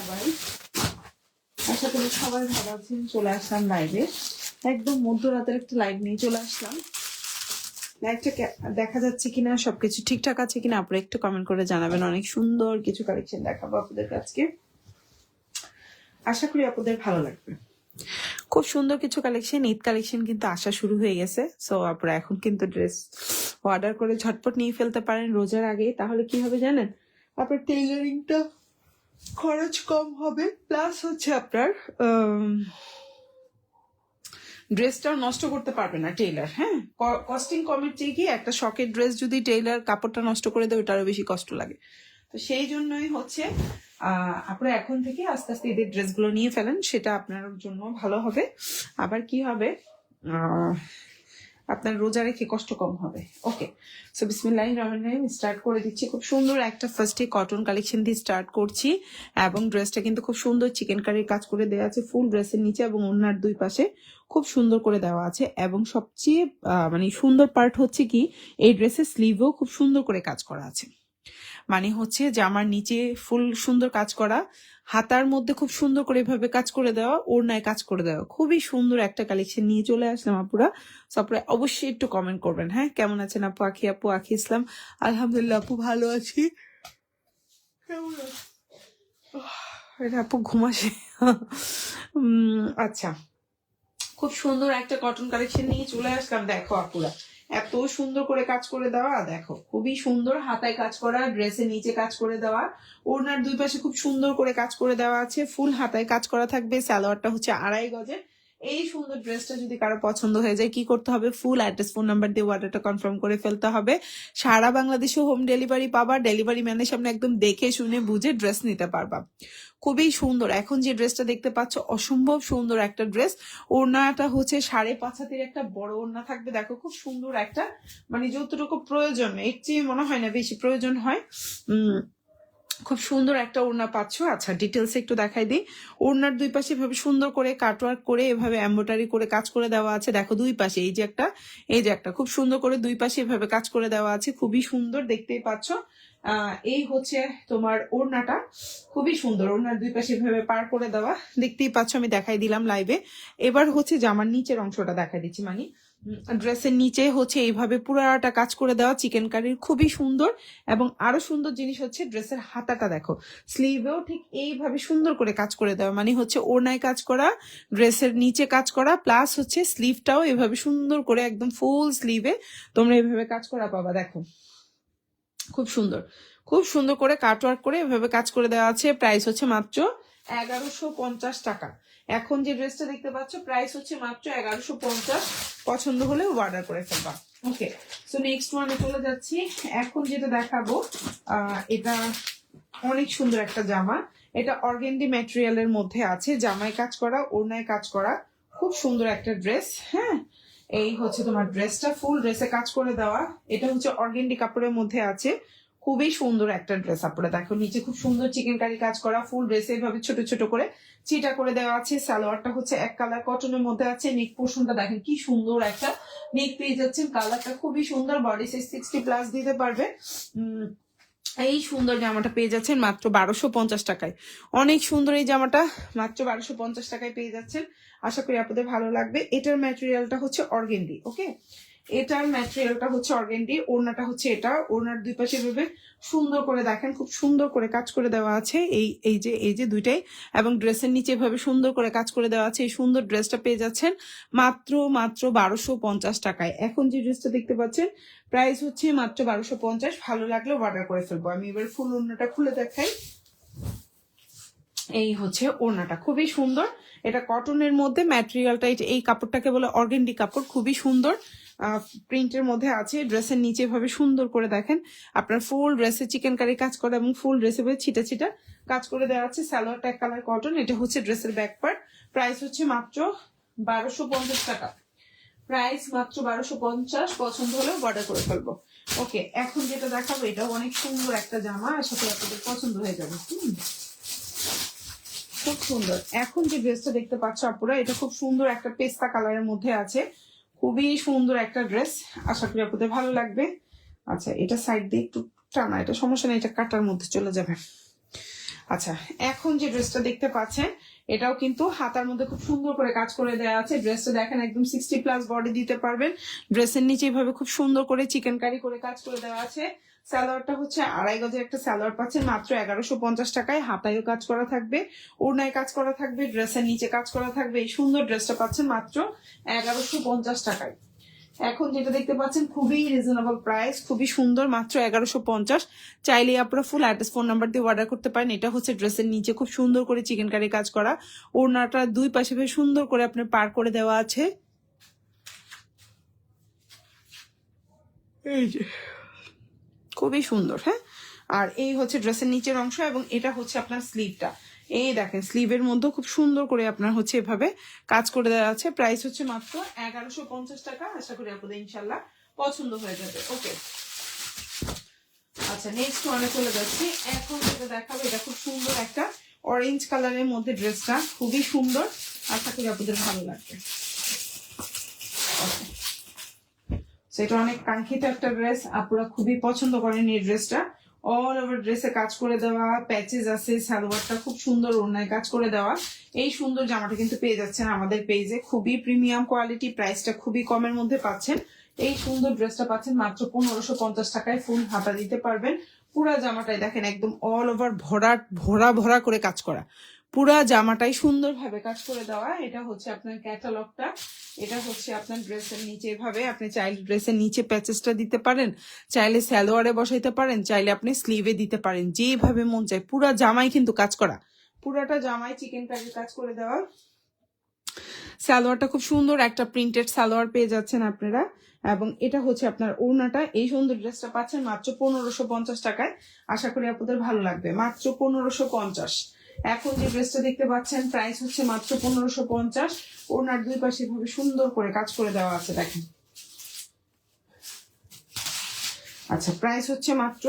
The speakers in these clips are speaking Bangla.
সবাই, আশা করি সবাই ভালো আছেন। চলে আসলাম লাইভে, একদম মধ্যরাতের একটা লাইভ নিয়ে চলে আসলাম। লাইভটা দেখা যাচ্ছে কিনা, সবকিছু ঠিকঠাক আছে কিনা আপনারা একটু কমেন্ট করে জানাবেন। অনেক সুন্দর কিছু কালেকশন দেখাবো আপনাদের আজকে, আশা করি আপনাদের ভালো লাগবে। খুব সুন্দর কিছু কালেকশন, ঈদ কালেকশন কিন্তু আসা শুরু হয়ে গেছে। সো আপনারা এখন কিন্তু ড্রেস অর্ডার করে ঝটপট নিয়ে ফেলতে পারেন রোজার আগে। তাহলে কি হবে জানেন, আপনার টেইলারিংটা খরচ কম হবে, প্লাস হচ্ছে আপনার ড্রেসটাও নষ্ট করতে পারবে না টেইলার। হ্যাঁ, কস্টিং কমের চেয়ে কি একটা শখের ড্রেস যদি টেইলার কাপড়টা নষ্ট করে দেয় ওটারও বেশি কষ্ট লাগে। তো সেই জন্যই হচ্ছে আপনারা এখন থেকে আস্তে আস্তে ঈদের ড্রেসগুলো নিয়ে ফেলেন, সেটা আপনার জন্য ভালো হবে। আবার কি হবে, আপনার রোজা রেখে কষ্ট কম হবে। ওকে, সো বিসমিল্লাহির রহমানির রহিম স্টার্ট করে দিচ্ছি। খুব সুন্দর একটা ফার্স্টে কটন কালেকশন দিয়ে স্টার্ট করছি, এবং ড্রেসটা কিন্তু খুব সুন্দর চিকেন কারির কাজ করে দেওয়া আছে ফুল ড্রেসের নিচে এবং ওড়নার দুই পাশে খুব সুন্দর করে দেওয়া আছে। এবং সবচেয়ে মানে সুন্দর পার্ট হচ্ছে কি, এই ড্রেসের স্লিভেও খুব সুন্দর করে কাজ করা আছে। মানে হচ্ছে জামার নিচে ফুল সুন্দর কাজ করা, হাতার মধ্যে খুব সুন্দর করে এভাবে কাজ করে দেওয়া, ওড়নায় কাজ করে দেওয়া। খুবই সুন্দর একটা কালেকশন নিয়ে চলে আসলাম আপুরা। আপনারা অবশ্যই একটু কমেন্ট করবেন। হ্যাঁ, কেমন আছেন আপু? আপু আখি ইসলাম, আলহামদুলিল্লাহ আপু ভালো আছি। কেমন আপু ঘুমাসে? আচ্ছা, খুব সুন্দর একটা কটন কালেকশন নিয়ে চলে আসলাম। দেখো আপুরা, এত সুন্দর করে কাজ করে দেওয়া, দেখো খুবই সুন্দর হাতায় কাজ করা, ড্রেসের নিচে কাজ করে দেওয়া, ওড়নার দুই পাশে খুব সুন্দর করে কাজ করে দেওয়া আছে, ফুল হাতায় কাজ করা থাকবে। সালোয়ারটা হচ্ছে 2.5 গজের। এই সুন্দর ড্রেসটা যদি কারো পছন্দ হয়ে যায়, কি করতে হবে, ফুল অ্যাড্রেস ফোন নাম্বার দিয়ে অর্ডারটা কনফার্ম করে ফেলতে হবে। সারা বাংলাদেশে হোম ডেলিভারি পাবা, ডেলিভারি ম্যানের সামনে একদম দেখে শুনে বুঝে ড্রেস নিতে পারবা। খুবই সুন্দর, এখন যে ড্রেসটা দেখতে পাচ্ছ অসম্ভব সুন্দর একটা ড্রেস। ওড়নাটা হচ্ছে 5.5 হাতের একটা বড় ওড়না থাকবে। দেখো খুব সুন্দর একটা, মানে যতটুকু প্রয়োজন এর চেয়ে মনে হয় না বেশি প্রয়োজন হয়। খুব সুন্দর একটা ওড়না পাচ্ছ। আচ্ছা, ডিটেলস একটু দেখাই দিই। ওড়নার দুই পাশে এভাবে সুন্দর করে কাটওয়ার্ক করে এভাবে এমব্রয়ডারি করে কাজ করে দেওয়া আছে। দেখো দুই পাশে এই যে একটা খুব সুন্দর করে দুই পাশে এভাবে কাজ করে দেওয়া আছে, খুবই সুন্দর দেখতেই পাচ্ছ। এই হচ্ছে তোমার ওড়নাটা, খুবই সুন্দর। ওড়নার দুই পাশে এভাবে পার করে দেওয়া, দেখতেই পাচ্ছ, আমি দেখাই দিলাম লাইভে। এবার হচ্ছে জামার নিচের অংশটা দেখাই দিচ্ছি। মানে ড্রেসের নিচে হচ্ছে এইভাবে পুরাটা কাজ করে দেওয়া চিকেন কারির, খুবই সুন্দর। এবং আরো সুন্দর জিনিস হচ্ছে ড্রেসের হাতাটা দেখো, স্লিভেও ঠিক এইভাবে সুন্দর করে কাজ করে দেওয়া। মানে হচ্ছে ওড়নায় কাজ করা, ড্রেসের নিচে কাজ করা, প্লাস হচ্ছে স্লিভটাও এভাবে সুন্দর করে একদম ফুল স্লিভে তোমরা এভাবে কাজ করা পাবা। দেখো খুব সুন্দর, খুব সুন্দর করে কাটওয়ার্ক করে এভাবে কাজ করে দেওয়া আছে। প্রাইস হচ্ছে মাত্র 1150 টাকা। এখন যে ড্রেসটা দেখতে পাচ্ছ প্রাইস হচ্ছে মাত্র 1150। পছন্দ হলে অর্ডার করে ফেলবা। ওকে, সো নেক্সট ওয়ানে চলে যাচ্ছি। এখন যেটা দেখাবো, এটা অনেক সুন্দর একটা জামা। এটা অর্গেন্ডি ম্যাটেরিয়ালের মধ্যে আছে, জামায় কাজ করা, ওড়নায় কাজ করা, খুব সুন্দর একটা ড্রেস। হ্যাঁ, এই হচ্ছে তোমার ড্রেসটা, ফুল ড্রেসে কাজ করে দেওয়া। এটা হচ্ছে অর্গেন্ডি কাপড়ের মধ্যে আছে, খুবই সুন্দর একটা ড্রেস। আপনারা দেখো নিচে খুব সুন্দর চিকেন কারি কাজ করা, ফুল ড্রেসে এভাবে ছোট ছোট করে চিটা করে দেওয়া আছে। সালোয়ারটা হচ্ছে এক কালার কটনের মধ্যে আছে। নেক পোর্শনটা দেখেন কি সুন্দর একটা নেক পেয়ে যাচ্ছেন, কালারটা খুবই সুন্দর। বডি সাইজ 60+ দিতে পারবে। এই সুন্দর জামাটা পেয়ে যাচ্ছেন মাত্র 1250 টাকায়। অনেক সুন্দর এই জামাটা মাত্র 1250 টাকায় পেয়ে যাচ্ছেন। আশা করি আপনাদের ভালো লাগবে। এটার ম্যাটেরিয়ালটা হচ্ছে অর্গেন্ডি। ওকে, এটার ম্যাটেরিয়ালটা হচ্ছে অর্গেন্ডি, ওড়নাটা হচ্ছে এটা। ওড়নার দুই পাশে ভাবে সুন্দর করে দেখেন, খুব সুন্দর করে কাজ করে দেওয়া আছে এই যে দুইটাই। এবং ড্রেসের নিচে এভাবে সুন্দর করে কাজ করে দেওয়া আছে। এই সুন্দর ড্রেসটা পেয়ে যাচ্ছেন মাত্র 1250 টাকায়। এখন যে ড্রেসটা দেখতে পাচ্ছেন প্রাইস হচ্ছে মাত্র 1250। ভালো লাগলে অর্ডার করে ফেলবো। আমি এবার ফুল ওড়নাটা খুলে দেখাই। এই হচ্ছে ওড়নাটা, খুবই সুন্দর। এটা কটনের মধ্যে, ম্যাটেরিয়ালটা এই কাপড়টাকে বলে অর্গেন্ডি কাপড়, খুবই সুন্দর প্রিন্টের মধ্যে আছে। ড্রেসের নিচে ভাবে সুন্দর করে দেখেন আপনার ফুল ড্রেসে চিকেন কারি কাজ করা এবং ফুল ড্রেসে ছিটা ছিটা কাজ করে দেওয়া আছে। সালোয়ারটা এক কালার কটন। এটা হচ্ছে ড্রেসের ব্যাক পার্ট। প্রাইস হচ্ছে মাত্র 1250 টাকা। প্রাইস মাত্র 1250। পছন্দ হলেও অর্ডার করে ফেলবো। ওকে, এখন যেটা দেখাবো এটাও অনেক সুন্দর একটা জামা, আশা করি আপনাদের পছন্দ হয়ে যাবে। খুব সুন্দর। এখন যে ড্রেসটা দেখতে পাচ্ছ আপুরা, এটা খুব সুন্দর একটা পেস্তা কালারের মধ্যে আছে, খুবই সুন্দর একটা ড্রেস। আশা করি আপনাদের ভালো লাগবে। আচ্ছা, এটা সাইড দিয়ে একটু টানা, এটা সমস্যা নেই, এটা কাটার মধ্যে চলে যাবে। আচ্ছা, এখন যে ড্রেসটা দেখতে পাচ্ছেন এটাও কিন্তু হাতার মধ্যে খুব সুন্দর করে কাজ করে দেওয়া আছে। ড্রেসটা দেখেন একদম 60+ বডি দিতে পারবেন। ড্রেসের নিচে এইভাবে খুব সুন্দর করে চিকেন কারি করে কাজ করে দেওয়া আছে। সালোয়ারটা হচ্ছে 2.5 গজের একটা সালোয়ার পাচ্ছেন মাত্র 1150 টাকায়। হাতায়ও কাজ করা থাকবে, ওড়নায় কাজ করা থাকবে, ড্রেসের নিচে কাজ করা থাকবে। এই সুন্দর ড্রেসটা পাচ্ছেন মাত্র 1150 টাকায়। এখন যেটা দেখতে পাচ্ছেন খুবই রিজনেবল প্রাইস, খুবই সুন্দর, মাত্র 1150। চাইলে আপনারা ফুল অ্যাড্রেস ফোন নাম্বার দিয়ে অর্ডার করতে পারেন। এটা হচ্ছে ড্রেসের নিচে খুব সুন্দর করে চিকেন কারি কাজ করা, ওড়নাটা দুই পাশে বেশ সুন্দর করে আপনার পার করে দেওয়া আছে। এই যে খুবই সুন্দর। হ্যাঁ, আর এই হচ্ছে ড্রেসের নিচের অংশ এবং এটা হচ্ছে আপনার স্লিভটা। এই দেখেন স্লিভের মধ্যে খুব সুন্দর করে আপনার হচ্ছে এভাবে কাজ করে দেওয়া আছে। প্রাইস হচ্ছে মাত্র 1150 টাকা। আশা করি আপনাদের ইনশাল্লাহ পছন্দ হয়ে যাবে। ওকে, আচ্ছা নেক্সট ওয়ানে চলে যাচ্ছি। এখন যেটা দেখাবো এটা খুব সুন্দর একটা অরেঞ্জ কালারের মধ্যে, ড্রেসটা খুবই সুন্দর, আশা করি আপনাদের ভালো লাগবে। সেটা অনেক কাঙ্ক্ষিত একটা ড্রেস, আপনারা খুবই পছন্দ করেন এই ড্রেসটা। অল ওভার ড্রেসে কাজ করে দেওয়া, প্যাচেস আছে, সালোয়ারটা খুব সুন্দর, ওড়নায় কাজ করে দেওয়া। এই সুন্দর জামাটা কিন্তু পেয়ে যাচ্ছেন আমাদের পেজে, খুবই প্রিমিয়াম কোয়ালিটি, প্রাইসটা খুবই কমের মধ্যে পাচ্ছেন। এই সুন্দর ড্রেসটা পাচ্ছেন মাত্র 1550 টাকায়। ফুল হাতা দিতে পারবেন। পুরা জামাটাই দেখেন একদম অল ওভার ভরা ভরা ভরা করে কাজ করা, পুরা জামাটাই সুন্দরভাবে কাজ করে দেওয়া। এটা হচ্ছে আপনার ক্যাটালগটা, এটা হচ্ছে আপনার ড্রেসের নিচে এভাবে আপনি চাইলে ড্রেসের নিচে প্যাচেসটা দিতে পারেন, চাইলে সালোয়ারে বসাইতে পারেন, চাইলে আপনি স্লিভে দিতে পারেন, যেভাবে মন চায়। পুরা জামাই কিন্তু কাজ করা, পুরাটা জামাই চিকেন কারির কাজ করে দেওয়া। সালোয়ারটা খুব সুন্দর একটা প্রিন্টেড সালোয়ার পেয়ে যাচ্ছেন আপনারা, এবং এটা হচ্ছে আপনার ওড়নাটা। এই সুন্দর ড্রেসটা পাচ্ছেন মাত্র 1550 টাকায়। আশা করি আপনাদের ভালো লাগবে, মাত্র 1550। এখন যে ড্রেসটা দেখতে পাচ্ছেন প্রাইস হচ্ছে মাত্র 1550। ওড়নার দুই পাশে ভাবে সুন্দর করে কাজ করে দেওয়া আছে দেখেন। আচ্ছা, প্রাইস হচ্ছে মাত্র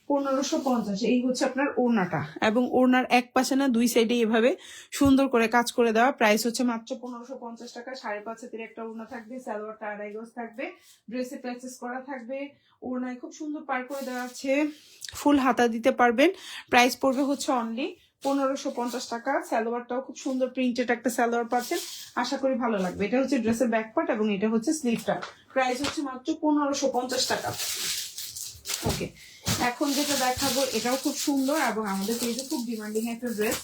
1550। এই হচ্ছে আপনার ওড়নাটা, এবং ওড়নার এক পাশে না দুই সাইডে এভাবে সুন্দর করে কাজ করে দেওয়া। প্রাইস হচ্ছে মাত্র 1550 টাকা। 5.5 হাতের একটা ওড়না থাকবে, সালোয়ারটা 2.5 গজ থাকবে, ড্রেসে প্যাচেস করা থাকবে, ওড়নায় খুব সুন্দর পার করে দেওয়া আছে, ফুল হাতা দিতে পারবেন। প্রাইস পড়বে হচ্ছে অনলি 1550 টাকা। সালোয়ারটাও খুব সুন্দর প্রিন্টেড একটা সালোয়ার পাচ্ছেন, আশা করি ভালো লাগবে। এটা হচ্ছে ড্রেসের ব্যাক পার্ট এবং এটা হচ্ছে স্লিভটা। প্রাইস হচ্ছে মাত্র 1550 টাকা। ওকে, এখন যেটা দেখাবো এটাও খুব সুন্দর এবং আমাদের পেজে খুব ডিমান্ডিং একটা ড্রেস।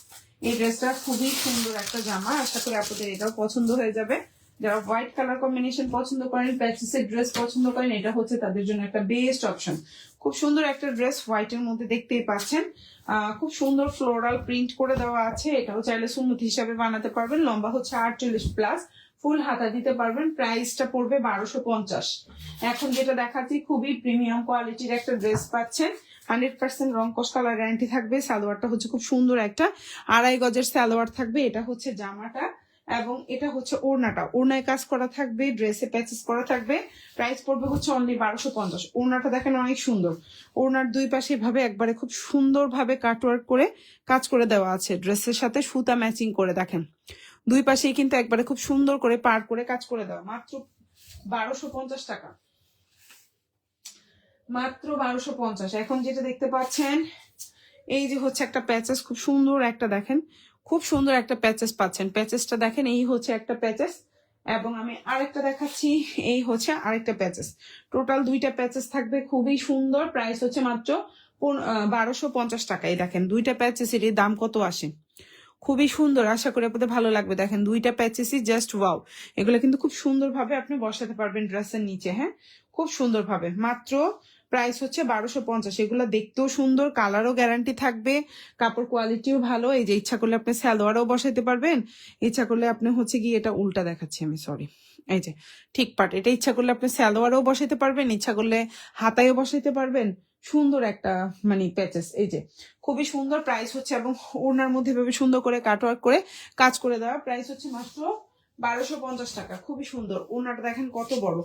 এই ড্রেসটা খুবই সুন্দর একটা জামা, আশা করি আপনাদের এটাও পছন্দ হয়ে যাবে। যারা হোয়াইট কালার কম্বিনেশন পছন্দ করেন, প্যাচেসের ড্রেস পছন্দ করেন, এটা হচ্ছে তাদের জন্য একটা বেস্ট অপশন। খুব সুন্দর একটা ড্রেস, হোয়াইটের মধ্যে দেখতেই পাচ্ছেন। খুব সুন্দর ফ্লোরাল প্রিন্ট করে দেওয়া আছে। এটাও চাইলে সুন্নত হিসাবে বানাতে পারবেন। লম্বা হচ্ছে 48+, ফুল হাতা দিতে পারবেন। প্রাইসটা পড়বে 1250। এখন যেটা দেখাচ্ছি খুবই প্রিমিয়াম কোয়ালিটির একটা ড্রেস পাচ্ছেন, 100% রং কস কালার গ্যারান্টি থাকবে। সালোয়ারটা হচ্ছে খুব সুন্দর একটা 2.5 গজের সালোয়ার থাকবে। এটা হচ্ছে জামাটা এবং এটা হচ্ছে ওড়নাটা, ওড়নায় কাজ করা থাকবে, ড্রেসে প্যাচেস করা থাকবে। প্রাইস পড়বে হচ্ছে অনলি 1250। ওড়নাটা দেখেন অনেক সুন্দর, ওড়নার দুই পাশে ভাবে একবারে খুব সুন্দর ভাবে কাটওয়ার্ক করে কাজ করে দেওয়া আছে, ড্রেসের সাথে সুতা ম্যাচিং করে দেখেন দুই পাশেই কিন্তু একবারে খুব সুন্দর করে পার করে কাজ করে দেওয়া। মাত্র 1250 টাকা, মাত্র 1250। এখন যেটা দেখতে পাচ্ছেন এই যে হচ্ছে একটা প্যাচেস, খুব সুন্দর একটা দেখেন, খুব সুন্দর একটা প্যাচেস পাচ্ছেন। প্যাচেসটা দেখেন, এই হচ্ছে একটা প্যাচেস এবং আমি আরেকটা দেখাচ্ছি, এই হচ্ছে আরেকটা প্যাচেস। টোটাল দুইটা প্যাচেস থাকবে, খুবই সুন্দর। প্রাইস হচ্ছে মাত্র 1250 টাকা। এই দেখেন দুইটা প্যাচেসের দাম কত আসে, খুবই সুন্দর, আশা করি আপনাদের ভালো লাগবে। দেখেন দুইটা প্যাচেসই জাস্ট ওয়াও। এগুলো কিন্তু খুব সুন্দরভাবে আপনি বসাতে পারবেন ড্রেসের নিচে। হ্যাঁ, খুব সুন্দরভাবে। মাত্র প্রাইস হচ্ছে 1250। এগুলো দেখতেও সুন্দর, কালারও গ্যারান্টি থাকবে, কাপড় কোয়ালিটিও ভালো। এই যে ইচ্ছা করলে আপনি সালোয়ারও বসাইতে পারবেন, ইচ্ছা করলে আপনি হচ্ছে গিয়ে এটা উল্টা দেখাচ্ছি আমি, সরি, এই যে ঠিক পার্ট, এটা ইচ্ছা করলে আপনি সালোয়ারও বসাইতে পারবেন, ইচ্ছা করলে হাতায়ও বসাইতে পারবেন। সুন্দর একটা মানে প্যাচেস, এই যে খুবই সুন্দর। প্রাইস হচ্ছে এবং ওড়নার মধ্যে ভাবে সুন্দর করে কাটওয়ার্ক করে কাজ করে দেওয়া। প্রাইস হচ্ছে মাত্র 1250 টাকা। খুবই সুন্দর, ওড়নাটা দেখেন কত বড়।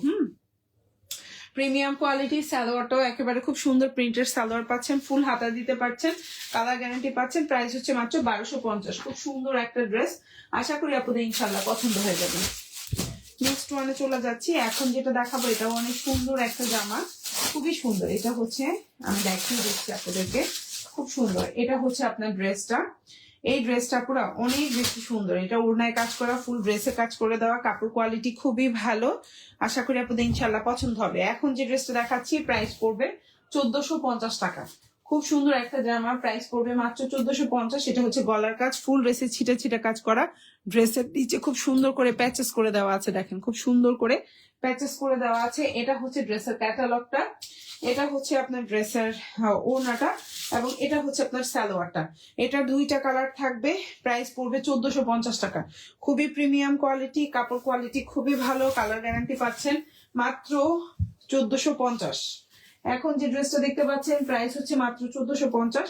Premium quality. সালোয়ারটাও একেবারে খুব সুন্দর প্রিন্টের সালোয়ার পাচ্ছেন, ফুল হাতা দিতে পারছেন, কালার গ্যারান্টি পাচ্ছেন। প্রাইস হচ্ছে মাত্র 1250। খুব সুন্দর একটা ড্রেস, আশা করি আপনাদের ইনশাল্লাহ পছন্দ হয়ে যাবে। নেক্সট ওয়ানে চলে যাচ্ছি। এখন যেটা দেখাবো এটাও অনেক সুন্দর একটা জামা, খুবই সুন্দর। এটা হচ্ছে আমি দেখিয়ে দিচ্ছি আপনাদেরকে, খুব সুন্দর। এটা হচ্ছে আপনার ড্রেসটা, এই ড্রেসটা পুরো অনেক বেশি সুন্দর। এটা ওড়নায় কাজ করা, ফুল ড্রেসে কাজ করে দেওয়া, কাপড় কোয়ালিটি খুবই ভালো। আশা করি আপনাদের ইনশাল্লাহ পছন্দ হবে। এখন যে ড্রেসটা দেখাচ্ছি প্রাইস পড়বে 1450 টাকা। খুব সুন্দর একটা জামা, প্রাইস পড়বে মাত্র 1450। এটা হচ্ছে গলার কাজ, ফুল ড্রেসে ছিটা ছিটা কাজ করা। ড্রেসের নিচে খুব সুন্দর করে প্যাচেস করে দেওয়া আছে, দেখেন খুব সুন্দর করে প্যাচেস করে দেওয়া আছে। এটা হচ্ছে ড্রেসের ক্যাটালগটা, এটা হচ্ছে আপনার ড্রেসের ওড়নাটা, এবং এটা হচ্ছে আপনার সালোয়ারটা। এটা দুইটা কালার থাকবে, প্রাইস পড়বে 1450 টাকা। খুবই প্রিমিয়াম কোয়ালিটি, কাপড় কোয়ালিটি খুবই ভালো, কালার গ্যারান্টি পাচ্ছেন মাত্র 1450। এখন যে ড্রেসটা দেখতে পাচ্ছেন প্রাইস হচ্ছে মাত্র 1450।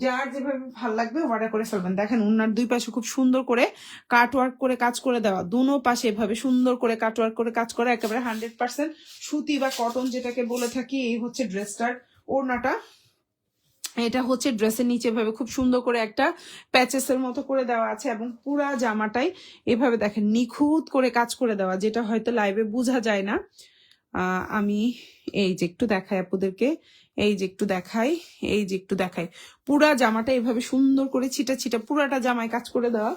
যার যেভাবে ভাল লাগবে অর্ডার করে ফেলবেন। দেখেন ওনার দুই পাশে খুব সুন্দর করে কাটওয়ার্ক করে কাজ করে দেওয়া, দুনো পাশে এভাবে সুন্দর করে কাটওয়ার্ক করে কাজ করা, একেবারে 100% সুতি বা কটন যেটাকে বলে থাকি। এই হচ্ছে ড্রেসটার ওড়নাটা। এটা হচ্ছে ড্রেসের নিচে এভাবে খুব সুন্দর করে একটা প্যাচেসের মতো করে দেওয়া আছে, এবং পুরা জামাটাই এভাবে দেখেন নিখুঁত করে কাজ করে দেওয়া, যেটা হয়তো লাইভে বোঝা যায় না। আমি এই যে একটু দেখাই আপুদেরকে, এই যে একটু দেখাই, এই যে একটু দেখাই, পুরা জামাটা এভাবে সুন্দর করে ছিটা ছিটা পুরাটা জামায় কাজ করে দেওয়া,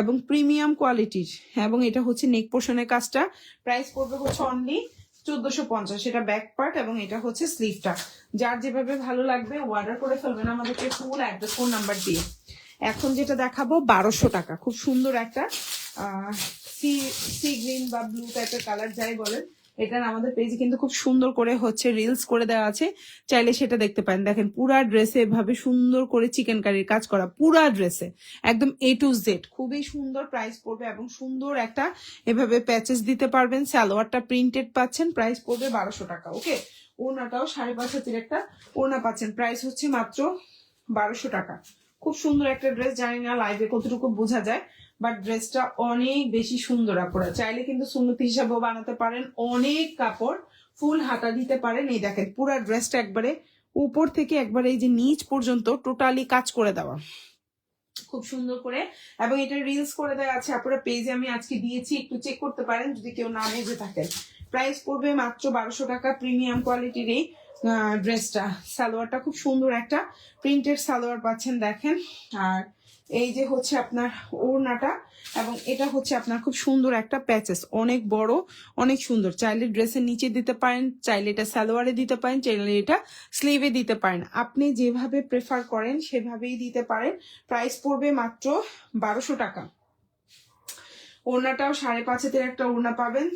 এবং প্রিমিয়াম কোয়ালিটির। এবং এটা হচ্ছে নেক পোর্শনের কাজটা, প্রাইস পড়বে হচ্ছে অনলি 1450। এটা ব্যাক পার্ট এবং এটা হচ্ছে স্লিভটা। যার যেভাবে ভালো লাগবে অর্ডার করে ফেলবেন আমাদেরকে ফুল অ্যাড্রেস, ফোন নাম্বার দিয়ে। এখন যেটা দেখাবো 1200 টাকা, খুব সুন্দর একটা সি গ্রিন বা ব্লু টাইপের কালার যাই বলেন। এটার আমাদের পেজে কিন্তু খুব সুন্দর করে হচ্ছে রিলস করে দেওয়া আছে, চাইলে সেটা দেখতে পারেন। দেখেন পুরা ড্রেসে এভাবে সুন্দর করে চিকেন কারির কাজ করা, পুরা ড্রেসে একদম A to Z, খুবই সুন্দর। প্রাইস পড়বে এবং সুন্দর একটা এভাবে প্যাচেস দিতে পারবেন। সালোয়ারটা প্রিন্টেড পাচ্ছেন, প্রাইস পড়বে 1200 টাকা। ওকে, ওড়নাটাও 5.5 হাতের একটা ওড়না পাচ্ছেন, প্রাইস হচ্ছে মাত্র 1200 টাকা। খুব সুন্দর একটা ড্রেস, জানি না লাইভে কতটুকু বোঝা যায়, বাট ড্রেসটা অনেক বেশি সুন্দর। আপনারা চাইলে কিন্তু সুন্নতি হিসাবেও বানাতে পারেন, অনেক কাপড়, ফুল হাতা দিতে পারেন। এই দেখেন পুরো ড্রেসটা একবারে উপর থেকে একবারে এই যে নিচ পর্যন্ত টোটালি কাজ করে দেওয়া, খুব সুন্দর করে। এবং এটা রিলস করে দেওয়া আছে, আপনারা পেজে আমি আজকে দিয়েছি, একটু চেক করতে পারেন যদি কেউ না বুঝে থাকেন। প্রাইস পড়বে মাত্র 1200 টাকা। প্রিমিয়াম কোয়ালিটির এই ড্রেসটা, সালোয়ারটা খুব সুন্দর একটা প্রিন্টেড সালোয়ার পাচ্ছেন, দেখেন। আর এই যে হচ্ছে আপনার ওড়নাটা, এবং এটা হচ্ছে আপনার খুব সুন্দর একটা প্যাচেস, অনেক বড়, অনেক সুন্দর। চাইলে ড্রেসের নিচে দিতে পারেন, চাইলে এটা সালোয়ারে দিতে পারেন, চাইলে এটা স্লিভে দিতে পারেন, আপনি যেভাবে প্রেফার করেন সেভাবেই দিতে পারেন। প্রাইস পড়বে মাত্র 1200 টাকা। ওড়নাটাও 5.5 হাতের একটা ওড়না পাবেন,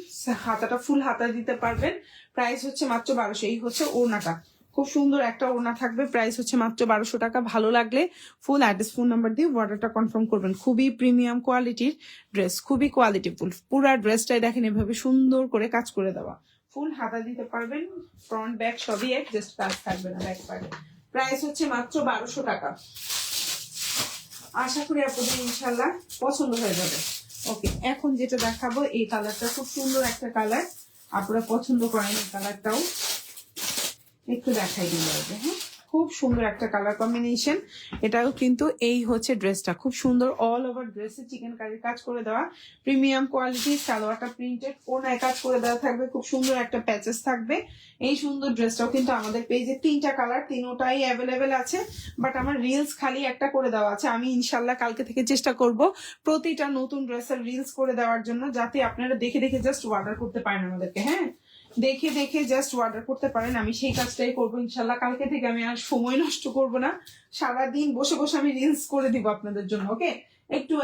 হাতাটা ফুল হাতা দিতে পারবেন, প্রাইস হচ্ছে মাত্র 1200। এই হচ্ছে ওড়নাটা, খুব সুন্দর একটা ওড়না থাকবে, প্রাইস হচ্ছে মাত্র 1200 টাকা। ভালো লাগলে ফুল অ্যাড্রেস, ফোন নাম্বার দিয়ে অর্ডারটা কনফার্ম করবেন। খুবই প্রিমিয়াম কোয়ালিটির ড্রেস, খুবই কোয়ালিটিফুল। পুরা ড্রেসটাই দেখেন এভাবে সুন্দর করে কাজ করে দেওয়া, ফুল হাতা দিতে পারবেন, ফ্রন্ট ব্যাক সবই এক, জাস্ট কাজ থাকবে না ব্যাক পার্টে। প্রাইস হচ্ছে মাত্র 1200 টাকা। আশা করি আপনাদের ইনশাল্লাহ পছন্দ হয়ে যাবে। ওকে, এখন যেটা দেখাবো এই কালারটা খুব সুন্দর একটা কালার, আপনারা পছন্দ করেন এই কালারটাও, একটু দেখাই দিল। হ্যাঁ, খুব সুন্দর একটা কালার কম্বিনেশন। এটাও কিন্তু এই হচ্ছে ড্রেসটা, খুব সুন্দর অল ওভার ড্রেসে চিকেন কারির কাজ করে দেওয়া, প্রিমিয়াম কোয়ালিটি। সালোয়ারটা প্রিন্টেড, কোনায় কাজ করে দেওয়া থাকবে, খুব সুন্দর একটা প্যাচেস থাকবে। এই সুন্দর ড্রেসটাও কিন্তু আমাদের পেজে 3টা কালার, 3টাই অ্যাভেলেবেল আছে, বাট আমার রিলস খালি একটা করে দেওয়া আছে। আমি ইনশাল্লাহ কালকে থেকে চেষ্টা করব প্রতিটা নতুন ড্রেসের রিলস করে দেওয়ার জন্য, যাতে আপনারা দেখে দেখে জাস্ট অর্ডার করতে পারেন আমাদেরকে। হ্যাঁ, দেখে দেখে জাস্ট অর্ডার করতে পারেন, আমি সেই কাজটাই করবো ইনশাল্লাহ। কালকে থেকে আমি আর সময় নষ্ট করব না, সারাদিন বসে বসে আমি রিলস করে দিব আপনাদের জন্য। ওকে,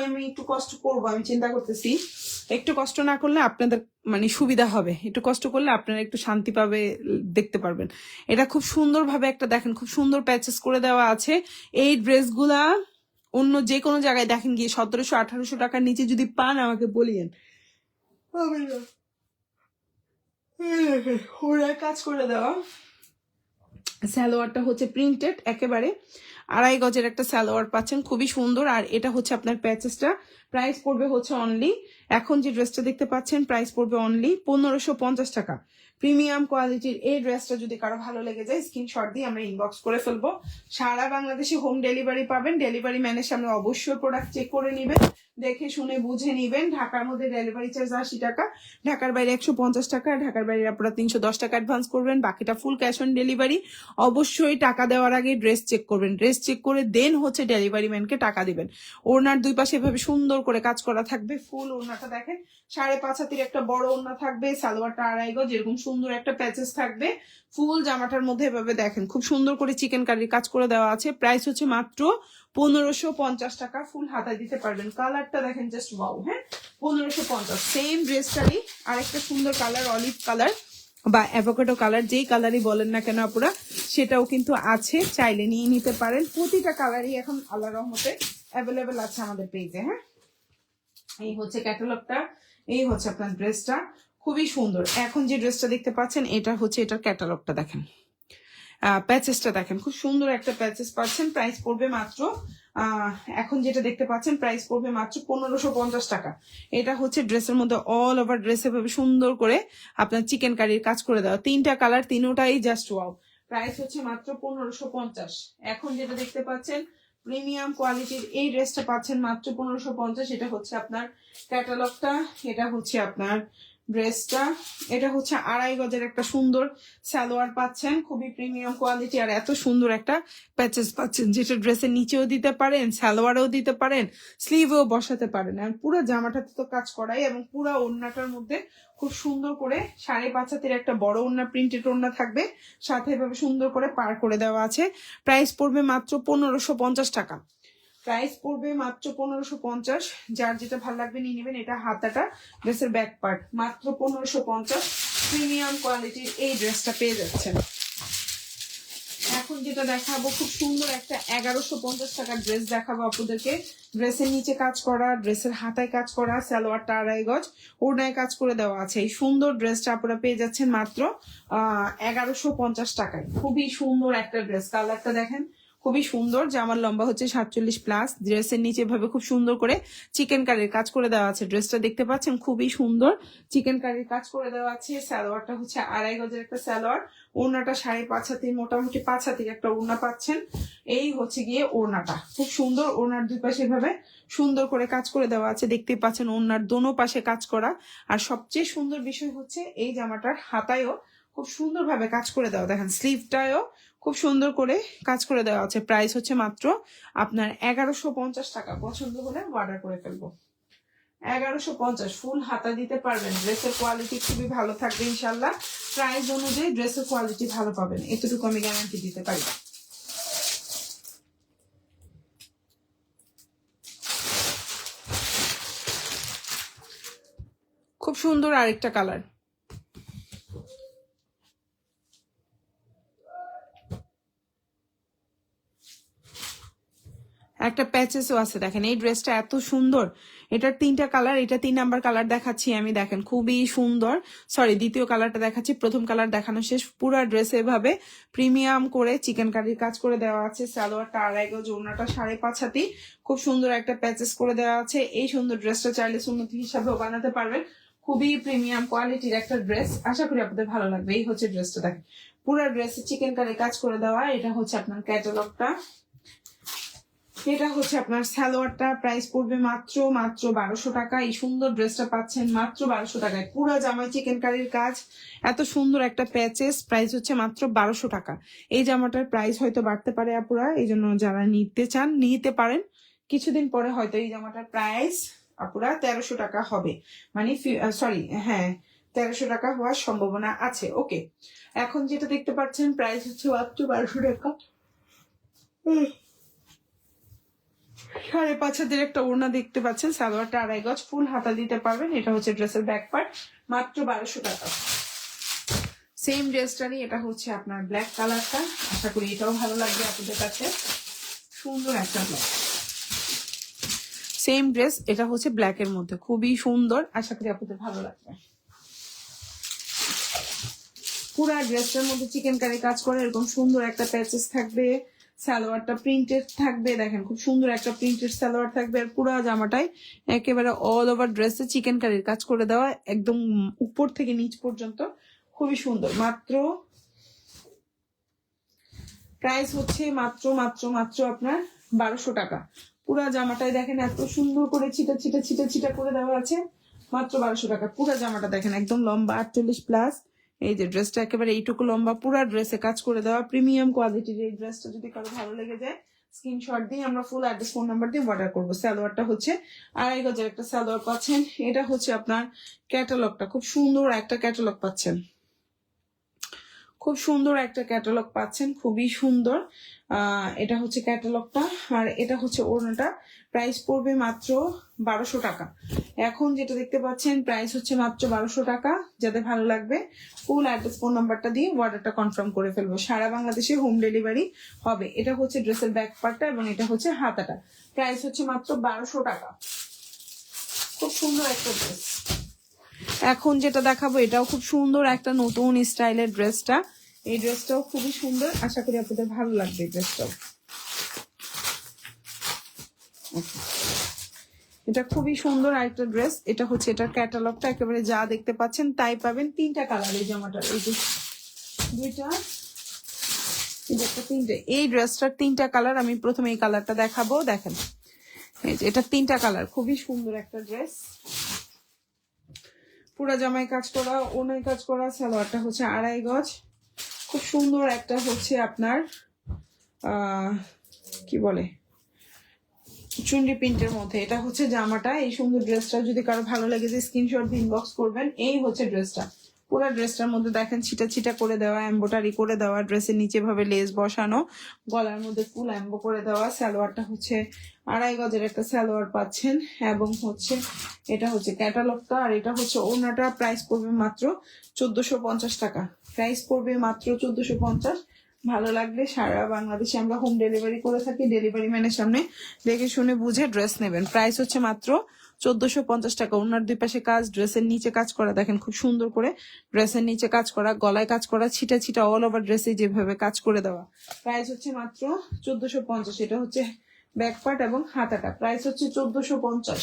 আমি একটু কষ্ট করব, আমি চিন্তা করতেছি একটু কষ্ট না করলে আপনাদের মানে সুবিধা হবে, একটু কষ্ট করলে আপনারা একটু শান্তি পাবে, দেখতে পারবেন। এটা খুব সুন্দর ভাবে একটা দেখেন, খুব সুন্দর প্যাচেস করে দেওয়া আছে। এই ড্রেসগুলা অন্য যে কোনো জায়গায় দেখেন গিয়ে 1700-1800 টাকার নিচে যদি পান আমাকে বলিয়েন, ওরা কাজ করে দেওয়া। সালোয়ারটা হচ্ছে প্রিন্টেড, একেবারে 2.5 গজের একটা সালোয়ার পাচ্ছেন, খুবই সুন্দর। আর এটা হচ্ছে আপনার প্যাচেসটা, প্রাইস পড়বে হচ্ছে অনলি, এখন যে ড্রেসটা দেখতে পাচ্ছেন প্রাইস পড়বে অনলি 1550 টাকা। প্রিমিয়াম কোয়ালিটির এই ড্রেসটা যদি কারো ভালো লেগে যায় স্ক্রিনশট দিয়ে আমরা ইনবক্স করে ফেলবো। সারা বাংলাদেশে হোম ডেলিভারি পাবেন। ডেলিভারি ম্যানের সামনে অবশ্যই প্রোডাক্ট চেক করে নিবেন, দেখে শুনে বুঝে নিবেন। ঢাকার মধ্যে ডেলিভারি চার্জ 80 টাকা, ঢাকার বাইরে 150 টাকা, ঢাকার বাইরে আপনারা 310 টাকা অ্যাডভান্স করবেন, বাকিটা ফুল ক্যাশ অন ডেলিভারি। অবশ্যই টাকা দেওয়ার আগে ড্রেস চেক করবেন, ড্রেস চেক করে দেন হচ্ছে ডেলিভারি ম্যানকে টাকা দিবেন। ওড়নার দুই পাশে এভাবে সুন্দর করে কাজ করা থাকবে। ফুল ওড়নাটা দেখেন 5.5 হাতের একটা বড় ওড়না থাকবে, সালোয়ারটা 2.5 গজ, যেরকম সুন্দর একটা প্যাচেস থাকবে। ফুল জামাটার মধ্যে এভাবে দেখেন খুব সুন্দর করে চিকেন কারির কাজ করে দেওয়া আছে। প্রাইস হচ্ছে মাত্র 1550 টাকা। ফুল হাতায় দিতে পারবেন। কালারটা দেখেন জাস্ট ওয়াও। হ্যাঁ, 1550। সেম ড্রেসটারই আরেকটা সুন্দর কালার, অলিভ কালার বা অ্যাভোকাডো কালার, যেই কালারই বলেন না কেন আপুরা, সেটাও কিন্তু আছে, চাইলে নিয়ে নিতে পারেন। প্রতিটা কালারই এখন আল্লাহর রহমতে অ্যাভেলেবেল আছে আমাদের পেজে। হ্যাঁ, এই হচ্ছে ক্যাটালগটা, এই হচ্ছে আপনার ড্রেসটা, খুবই সুন্দর। এখন যে ড্রেসটা দেখতে পাচ্ছেন এটা হচ্ছে এটার ক্যাটালগটা দেখেন, প্যাচেসটা দেখেন, খুব সুন্দর একটা প্যাচেস পাচ্ছেন। প্রাইস পড়বে মাত্র এখন যেটা দেখতে পাচ্ছেন প্রাইস পড়বে মাত্র 1550 টাকা। এটা হচ্ছে ড্রেসের মধ্যে অল ওভার ড্রেসে ভাবে সুন্দর করে আপনার চিকেন কারির কাজ করে দেওয়া, 3টা কালার, 3টাই জাস্ট ওয়াও। প্রাইস হচ্ছে মাত্র 1550। এখন যেটা দেখতে পাচ্ছেন প্রিমিয়াম কোয়ালিটির এই ড্রেসটা পাচ্ছেন মাত্র 1550। এটা হচ্ছে আপনার ক্যাটালগটা, এটা হচ্ছে আপনার ড্রেসটা। এটা হচ্ছে 2.5 গজের একটা সুন্দর সালোয়ার পাচ্ছেন, খুবই প্রিমিয়াম কোয়ালিটি, আর এত সুন্দর একটা প্যাচেস পাচ্ছেন, যেটা ড্রেসের নিচেও দিতে পারেন, সালোয়ারেও দিতে পারেন, স্লিভেও বসাতে পারেন। আর পুরো জামাটাতে তো কাজ করাই, এবং পুরো ওড়নাটার মধ্যে খুব সুন্দর করে 5.5 হাতের একটা বড় ওড়না, প্রিন্টেড ওড়না থাকবে, সাথে এভাবে সুন্দর করে পার করে দেওয়া আছে। প্রাইস পড়বে মাত্র 1550 টাকা। প্রাইস পড়বে মাত্র 1550। যার যেটা ভালো লাগবে নিয়ে নেবেন। এটা হাতাটা, ড্রেসের ব্যাক পার্ট, মাত্র 1550। প্রিমিয়াম কোয়ালিটির এই ড্রেসটা পেয়ে যাচ্ছেন। এখন যেটা দেখাবো খুব সুন্দর একটা 1150 টাকার ড্রেস দেখাবো আপনাদেরকে। ড্রেসের নিচে কাজ করা, ড্রেসের হাতায় কাজ করা, সালোয়ারটা 2.5 গজ, ওড়নায় কাজ করে দেওয়া আছে। এই সুন্দর ড্রেসটা আপনারা পেয়ে যাচ্ছেন মাত্র 1150 টাকায়। খুবই সুন্দর একটা ড্রেস, কালারটা দেখেন খুবই সুন্দর। জামার লম্বা হচ্ছে 47+। ড্রেসের নিচে ভাবে খুব সুন্দর করে চিকেন কারির কাজ করে দেওয়া আছে। ড্রেসটা দেখতে পাচ্ছেন খুবই সুন্দর, চিকেন কারির কাজ করে দেওয়া আছে। সালোয়ারটা হচ্ছে 2.5 গজের একটা সালোয়ার, ওড়নাটা 5.5 হাতের, মোটামুটি 5 হাতের একটা ওড়না পাচ্ছেন। এই হচ্ছে গিয়ে ওড়নাটা, খুব সুন্দর। ওড়নার দুই পাশে ভাবে সুন্দর করে কাজ করে দেওয়া আছে, দেখতেই পাচ্ছেন ওড়নার দোনো পাশে কাজ করা। আর সবচেয়ে সুন্দর বিষয় হচ্ছে এই জামাটার হাতায়ও খুব সুন্দর ভাবে কাজ করে দেওয়া, দেখেন স্লিভটায়ও খুব সুন্দর করে কাজ করে দেওয়া আছে। প্রাইস হচ্ছে মাত্র আপনার 1150 টাকা। পছন্দ হলে অর্ডার করে ফেলবো। 1150, ফুল হাতা দিতে পারবেন। ড্রেসের কোয়ালিটি খুবই ভালো থাকবে ইনশাল্লাহ। প্রাইস অনুযায়ী ড্রেসের কোয়ালিটি ভালো পাবেন, এতটুকু আমি গ্যারান্টি দিতে পারি। খুব সুন্দর আরেকটা কালার, একটা প্যাচেসও আছে দেখেন। এই ড্রেসটা এত সুন্দর, এটার 3টা কালার, এটা 3 নাম্বার কালার দেখাচ্ছি আমি, দেখেন খুবই সুন্দর। সরি, দ্বিতীয় কালারটা দেখাচ্ছি, প্রথম কালার দেখানো শেষ। পুরো ড্রেস এভাবে প্রিমিয়াম করে চিকেন কারির কাজ করে দেওয়া আছে। সালোয়ারটা 2.5 গজ, ওড়নাটা 5.5 হাতি, খুব সুন্দর একটা প্যাচেস করে দেওয়া আছে। এই সুন্দর ড্রেসটা চাইলে সুন্নতি হিসাবেও বানাতে পারবেন। খুবই প্রিমিয়াম কোয়ালিটির একটা ড্রেস, আশা করি আপনাদের ভালো লাগবে। এই হচ্ছে ড্রেসটা দেখেন, পুরো ড্রেসে চিকেন কারির কাজ করে দেওয়া। এটা হচ্ছে আপনার ক্যাটালগটা, এটা হচ্ছে আপনার সালোয়ারটা। প্রাইস পড়বে মাত্র 1200 টাকা। এই সুন্দর ড্রেসটা পাচ্ছেন মাত্র 1200 টাকায়। পুরো জামায় চিকেন কারির কাজ, এত সুন্দর একটা প্যাচেস। প্রাইস হচ্ছে মাত্র 1200 টাকা। এই জামাটার প্রাইস হয়তো বাড়তে পারে আপুরা, এই জন্য যারা নিতে চান নিতে পারেন। কিছুদিন পরে হয়তো এই জামাটার প্রাইস আপুরা 1300 টাকা হবে, মানে সরি, হ্যাঁ 1300 টাকা হওয়ার সম্ভাবনা আছে। ওকে, এখন যেটা দেখতে পাচ্ছেন প্রাইস হচ্ছে মাত্র 1200 টাকা। 5.5 হাতের একটা ওড়না দেখতে পাচ্ছেন, সালোয়ারটা 2.5 গজ, ফুল হাতা দিতে পারবেন। এটা হচ্ছে ড্রেসের ব্যাক পার্ট, মাত্র 1200 টাকা। সেম ড্রেসটারই এটা হচ্ছে আপনার ব্ল্যাক কালারটা, আশা করি এটাও ভালো লাগবে আপনাদের কাছে। সুন্দর একটা ব্ল্যাক, সেম ড্রেস, এটা হচ্ছে ব্ল্যাক এর মধ্যে, খুবই সুন্দর, আশা করি আপনাদের ভালো লাগবে। পুরা ড্রেসটার মধ্যে চিকেন কারি কাজ করে এরকম সুন্দর একটা প্যাচেস থাকবে। সালোয়ারটা প্রিন্টেড থাকবে, দেখেন খুব সুন্দর একটা প্রিন্টেড সালোয়ার থাকবে। আর পুরো জামাটাই একেবারে অল ওভার ড্রেসে চিকেন কারির কাজ করে দেওয়া, একদম উপর থেকে নিচ পর্যন্ত খুবই সুন্দর। মাত্র প্রাইস হচ্ছে মাত্র মাত্র মাত্র আপনার 1200 টাকা। পুরা জামাটাই দেখেন এত সুন্দর করে ছিটা ছিটা ছিটা ছিটা করে দেওয়া আছে, মাত্র 1200 টাকা। পুরা জামাটা দেখেন একদম লম্বা 48+। এই যে ড্রেসটা একেবারে এইটুকু লম্বা, পুরা ড্রেসে কাজ করে দেওয়া, প্রিমিয়াম কোয়ালিটির এই ড্রেসটা যদি কারো ভালো লেগে যায় স্ক্রিনশট দিয়ে আমরা ফুল অ্যাড্রেস ফোন নাম্বার দিয়ে অর্ডার করবো। সালোয়ারটা হচ্ছে 2.5 গজের একটা সালোয়ার পাচ্ছেন। এটা হচ্ছে আপনার ক্যাটালগটা, খুব সুন্দর একটা ক্যাটালগ পাচ্ছেন, খুব সুন্দর একটা ক্যাটালগ পাচ্ছেন, খুবই সুন্দর। এটা হচ্ছে ক্যাটালগটা, আর এটা হচ্ছে ওড়নাটা। প্রাইস পড়বে মাত্র 1200 টাকা। এখন যেটা দেখতে পাচ্ছেন প্রাইস হচ্ছে মাত্র 1200 টাকা। যাদের ভালো লাগবে ফুল অ্যাড্রেস ফোন নাম্বারটা দিয়ে অর্ডারটা কনফার্ম করে ফেলবো। সারা বাংলাদেশে হোম ডেলিভারি হবে। এটা হচ্ছে ড্রেসের ব্যাক পার্টটা এবং এটা হচ্ছে হাতাটা। প্রাইস হচ্ছে মাত্র 1200 টাকা। খুব সুন্দর একটা ড্রেস। এখন যেটা দেখাবো এটাও খুব সুন্দর একটা নতুন স্টাইলের ড্রেসটা। এই ড্রেসটাও খুবই সুন্দর, আশা করি আপনাদের ভালো লাগবে এই ড্রেসটাও। এটা খুবই সুন্দর আরেকটা ড্রেস। এটা হচ্ছে এটার ক্যাটালগটা, একেবারে যা দেখতে পাচ্ছেন তাই পাবেন। 3টা কালার এই জামাটার, এই যে 2টা, একটা 3টে। এই ড্রেসটার 3টা কালার। আমি প্রথমে এই কালারটা দেখাবো, দেখেন এই যে এটা 3টা কালার। খুবই সুন্দর একটা ড্রেস, পুরা জামায় কাজ করা, ওনায় কাজ করা। সালোয়ারটা হচ্ছে 2.5 গজ। খুব সুন্দর একটা হচ্ছে আপনার কি বলে চুনরি প্রিন্টের মধ্যে। এটা হচ্ছে জামাটা। এই সুন্দর ড্রেসটা যদি কারো ভালো লাগে যে স্ক্রিনশট দিয়ে ইনবক্স করবেন। এই হচ্ছে ড্রেসটা। পুরো ড্রেসটার মধ্যে দেখেন ছিটা ছিটা করে দেওয়া, এমব্রয়ডারি করে দেওয়া, ড্রেসের নিচে ভাবে লেস বসানো, গলার মধ্যে ফুল এমব্রো করে দেওয়া। সালোয়ারটা হচ্ছে 2.5 গজের একটা সালোয়ার পাচ্ছেন, এবং হচ্ছে এটা হচ্ছে ক্যাটালগটা, আর এটা হচ্ছে ওড়নাটা। প্রাইস পড়বে মাত্র 1450 টাকা। প্রাইস পড়বে মাত্র 1450। ভালো লাগলে সারা বাংলাদেশে আমরা হোম ডেলিভারি করে থাকি। ডেলিভারি ম্যানের সামনে দেখে শুনে বুঝে ড্রেস নেবেন। প্রাইস হচ্ছে মাত্র 1450 টাকা। ওনার 2 পাশে কাজ, ড্রেসের নিচে কাজ করা, দেখেন খুব সুন্দর করে ড্রেসের নিচে কাজ করা, গলায় কাজ করা, ছিটা ছিটা অল ওভার ড্রেসে যেভাবে কাজ করে দেওয়া। প্রাইস হচ্ছে মাত্র 1450। এটা হচ্ছে ব্যাক পার্ট এবং হাতাটা। প্রাইস হচ্ছে 1450।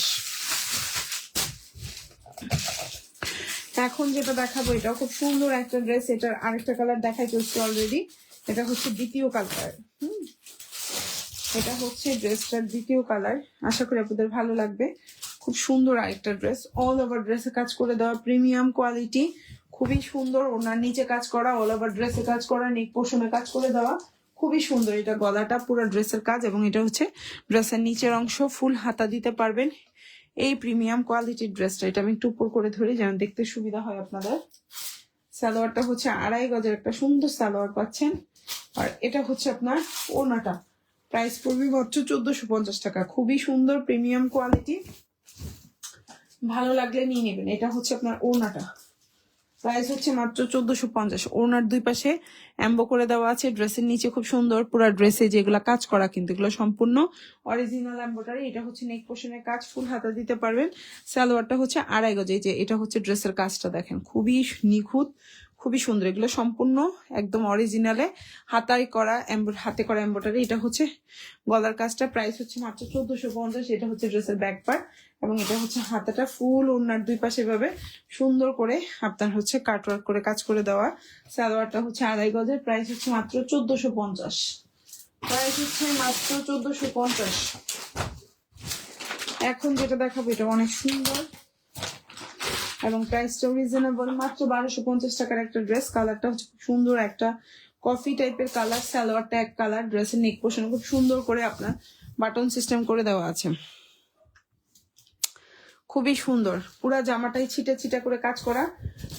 এখন যেটা দেখাবো এটাও খুব সুন্দর একটা ড্রেস। এটার আরেকটা কালার দেখাই চলছে অলরেডি। এটা হচ্ছে দ্বিতীয় কালার। এটা হচ্ছে ড্রেসটার দ্বিতীয় কালার। আশা করি আপনাদের ভালো লাগবে। খুব সুন্দর আরেকটা ড্রেস, অল ওভার ড্রেসে কাজ করে দেওয়া, প্রিমিয়াম কোয়ালিটি, খুবই সুন্দর। ওনার নিচে কাজ করা, অল ওভার ড্রেসে কাজ করা, নেক পোর্শনে কাজ করে দেওয়া, খুবই সুন্দর। এটা গলাটা পুরো ড্রেসের কাজ, এবং এটা হচ্ছে ড্রেসের নিচের অংশ। ফুল হাতা দিতে পারবেন এই প্রিমিয়াম কোয়ালিটির ড্রেসটা। এটা আমি একটু উপর করে ধরি যেন দেখতে সুবিধা হয় আপনাদের। সালোয়ারটা হচ্ছে 2.5 গজের একটা সুন্দর সালোয়ার পাচ্ছেন, আর এটা হচ্ছে আপনার ওড়নাটা। প্রাইস পড়বে মাত্র 1450 টাকা। খুবই সুন্দর প্রিমিয়াম কোয়ালিটি, ভালো লাগলে নিয়ে নেবেন। এটা হচ্ছে আপনার ওড়নাটা। প্রাইস হচ্ছে মাত্র 1450। ওড়নার 2 পাশে এমবো করে দেওয়া আছে, ড্রেসের নিচে খুব সুন্দর পুরো ড্রেসে যেগুলো কাজ করা, কিন্তু এগুলো সম্পূর্ণ অরিজিনাল এমব্রয়ডারি। এটা হচ্ছে নেক পোর্শনের কাজ, ফুল হাতা দিতে পারবেন। সালোয়ারটা হচ্ছে 2.5 গজ। এই যে এটা হচ্ছে ড্রেসের কাজটা, দেখেন খুবই নিখুঁত, খুবই সুন্দর। এগুলো সম্পূর্ণ একদম অরিজিনালে হাতায় করা, হাতে করা এমব্রয়ডারি। এটা হচ্ছে গলার কাজটা। প্রাইস হচ্ছে মাত্র 1450। এটা হচ্ছে ড্রেসের ব্যাক পার্ট, এবং এটা হচ্ছে হাতাটা। ফুল ওড়নার 2 পাশে ভাবে সুন্দর করে আপনার হচ্ছে কাটওয়ার্ক করে কাজ করে দেওয়া। সালোয়ারটা হচ্ছে 2.5 গজের। প্রাইস হচ্ছে মাত্র 1450। প্রাইস হচ্ছে মাত্র 1450। এখন যেটা দেখাবো এটা অনেক সুন্দর এবং প্রাইসটাও রিজনেবল, মাত্র 1250 টাকার একটা ড্রেস। কালারটা হচ্ছে খুব সুন্দর একটা কফি টাইপের কালার। সালোয়ারটা এক কালার, ড্রেসের নেক পোর্শন খুব সুন্দর করে আপনার বাটন সিস্টেম করে দেওয়া আছে, খুবই সুন্দর। পুরা জামাটাই ছিটা ছিটা করে কাজ করা,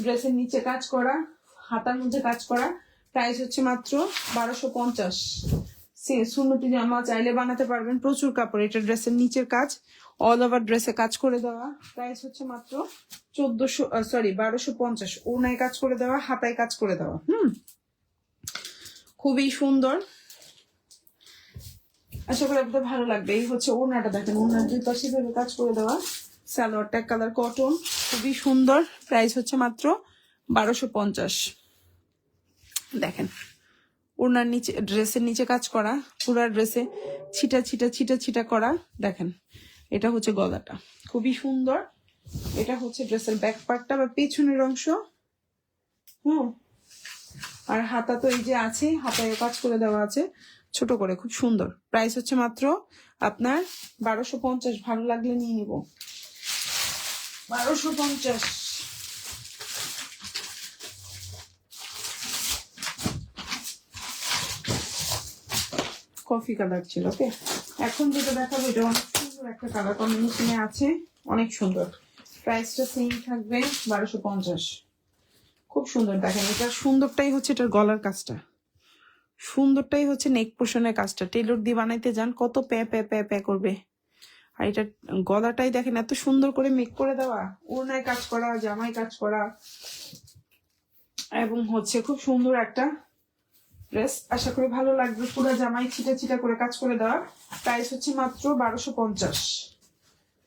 ড্রেসের নিচে কাজ করা, হাতার মধ্যে কাজ করা। প্রাইস হচ্ছে মাত্র 1250। সুন্নতি জামা চাইলে বানাতে পারবেন, প্রচুর কাপড়। এটা ড্রেসের নিচের কাজ, অল ওভার ড্রেসে কাজ করে দেওয়া। প্রাইস হচ্ছে মাত্র 1250। ওড়নায় কাজ করে দেওয়া, হাতায় কাজ করে দেওয়া। খুবই সুন্দর, আশা করি আপনাদের ভালো লাগবে। এই হচ্ছে ওড়নাটা, দেখেন ওড়নার 2 পাশে ভাবে কাজ করে দেওয়া। সালোয়ারটা কালার কটন, খুবই সুন্দর। প্রাইস হচ্ছে মাত্র 1250। দেখেন ওড়নার নিচে, ড্রেসের নিচে কাজ করা, পুরা ড্রেসে ছিটা ছিটা ছিটা ছিটা করা। দেখেন এটা হচ্ছে গলাটা, খুবই সুন্দর। এটা হচ্ছে ড্রেসের ব্যাক পার্টটা বা পেছনের অংশ। হুম, আর হাতা তো এই যে আছে, হাতায় কাজ করে দেওয়া আছে ছোট করে, খুব সুন্দর। প্রাইস হচ্ছে মাত্র আপনার 1250। ভালো লাগলে নিয়ে নিব। 1250। কফি কালার ছিল। ওকে, এখন যেটা দেখাবো এটা অনেক সুন্দর একটা কালার কম্বিনেশনে আছে, অনেক সুন্দর। প্রাইসটা সেম থাকবে 1250। খুব সুন্দর। দেখেন এটার সুন্দরটাই হচ্ছে এটার গলার কাজটা, সুন্দরটাই হচ্ছে নেক পোর্শনের কাজটা। টেলর দিয়ে বানাইতে যান কত প্যা প্যা প্যা প্যা করবে। আর এটা গলাটাই দেখেন এত সুন্দর করে মেক করে দেওয়া, ওড়নায় কাজ করা, জামায় কাজ করা, এবং হচ্ছে খুব সুন্দর একটা ড্রেস। আশা করি ভালো লাগবে। পুরো জামাই ছিটা ছিটা করে কাজ করে দেওয়া। প্রাইস হচ্ছে মাত্র 1250।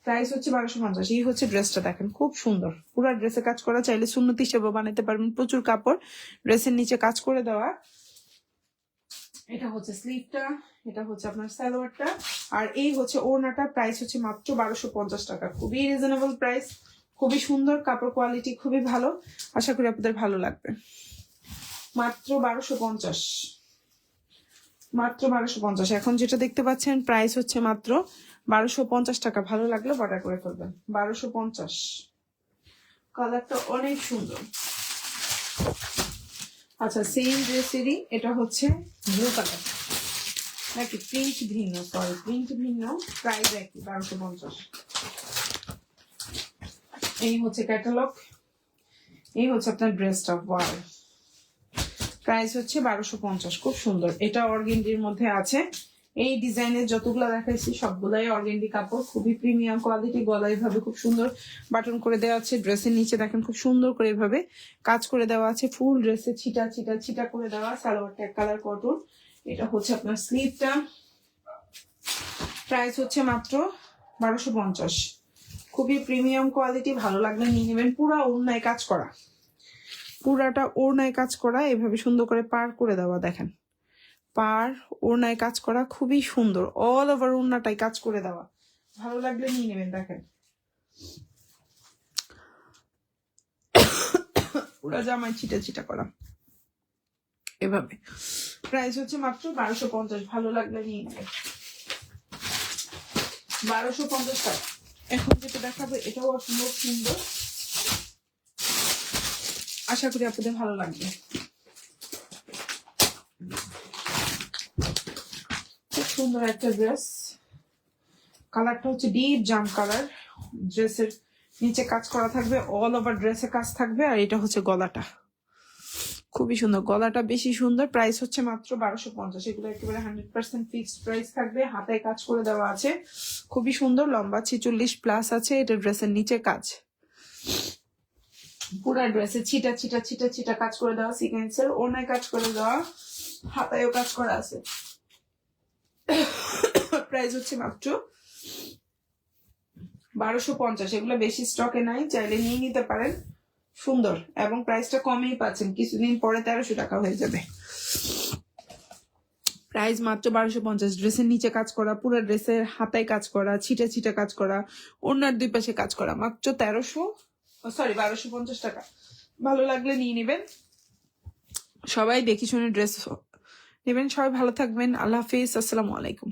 প্রাইস হচ্ছে 1250। এই হচ্ছে ড্রেসটা, দেখেন খুব সুন্দর। পুরো ড্রেসে কাজ করা, চাইলে সুন্নতি হিসেবে বানাতে পারবেন। প্রচুর কাপড়, ড্রেসের নিচে কাজ করে দেওয়া। এটা হচ্ছে স্লিভটা, এটা হচ্ছে আপনার সালোয়ারটা, আর এই হচ্ছে ওড়নাটা। প্রাইস হচ্ছে মাত্র 1250 টাকা। খুবই রিজনেবল প্রাইস, খুবই সুন্দর কাপড় কোয়ালিটি, খুবই ভালো। আশা করি আপনাদের ভালো লাগবে। মাত্র 1250, মাত্র 1250। এখন যেটা দেখতে পাচ্ছেন প্রাইস হচ্ছে মাত্র 1250 টাকা। ভালো লাগলে অর্ডার করে ফেলবেন। 1250। কালারটা অনেক সুন্দর। আচ্ছা, সেম ড্রেসেরই এটা হচ্ছে ব্লু কালার, নাকি প্রিন্ট ভিন্ন, সরি প্রিন্ট ভিন্ন, প্রাইস একই 1250। এই হচ্ছে ক্যাটালগ, এই হচ্ছে আপনার ড্রেসটা। ওয়াও, প্রাইস হচ্ছে 1250। খুব সুন্দর। এটা অর্গেন্ডির মধ্যে আছে। এই ডিজাইনের যতগুলো দেখাইছি সবগুলাই অর্গেন্ডি কাপড়, খুবই প্রিমিয়াম কোয়ালিটি। গলায় এভাবে খুব সুন্দর বাটন করে দেওয়া আছে। ড্রেসের নিচে দেখেন খুব সুন্দর করে এভাবে কাজ করে দেওয়া আছে। ফুল ড্রেসে ছিটা ছিটা ছিটা করে দেওয়া। সালোয়ারটা এক কালার কটন। এটা হচ্ছে আপনার স্লিভটা। প্রাইস হচ্ছে মাত্র 1250। খুবই প্রিমিয়াম কোয়ালিটি, ভালো লাগলে নিয়ে নেবেন। পুরা ওড়নায় কাজ করা, পুরাটা ওড়নায় কাজ করা, এভাবে সুন্দর করে পার করে দেওয়া। দেখেন পার ওড়নায় কাজ করা, খুবই সুন্দর। অল ওভার ওড়নাটাই কাজ করে দেওয়া। ভালো লাগলে নিয়ে নেবেন। দেখেন পুরা জামায় ছিটা ছিটা করা এভাবে। প্রাইস হচ্ছে মাত্র 1250। ভালো লাগলে নিয়ে নেবেন। 1250 টাকা। এখন যেটা দেখাবো এটাও অসম্ভব সুন্দর, আশা করি আপনাদের ভালো লাগবে। খুব সুন্দর একটা ড্রেস। কালারটা হচ্ছে ডিপ জাম কালার। ড্রেসের নিচে কাজ করা থাকবে, অল ওভার ড্রেসে কাজ থাকবে। আর এটা হচ্ছে গলাটা, খুবই সুন্দর। গলাটা বেশি সুন্দর। প্রাইস হচ্ছে মাত্র 1250। এগুলো একেবারে 100% ফিক্সড প্রাইস থাকবে। হাতায় কাজ করে দেওয়া আছে, খুবই সুন্দর। লম্বা 46 প্লাস আছে। এটা ড্রেসের নিচে কাজ, পুরা ড্রেসে ছিটা ছিটা ছিটা ছিটা কাজ করে দেওয়া। সিকোয়েন্সের ওড়নায় কাজ করে দেওয়া, হাতায়ও কাজ করা আছে। প্রাইস হচ্ছে মাত্র 1250। এগুলো বেশি স্টকে নাই, চাইলে নিয়ে নিতে পারেন। সুন্দর, এবং প্রাইসটা কমেই পাচ্ছেন। কিছুদিন পরে 1300 টাকা হয়ে যাবে। প্রাইস মাত্র 1250। ড্রেসের নিচে কাজ করা, পুরো ড্রেসের হাতায় কাজ করা, ছিটা ছিটা কাজ করা, ওড়নার দুই পাশে কাজ করা। মাত্র 1250 টাকা। ভালো লাগলে নিয়ে নেবেন। সবাই দেখি শুনে ড্রেস নেবেন। সবাই ভালো থাকবেন। আল্লাহ হাফিজ, আসসালামু আলাইকুম।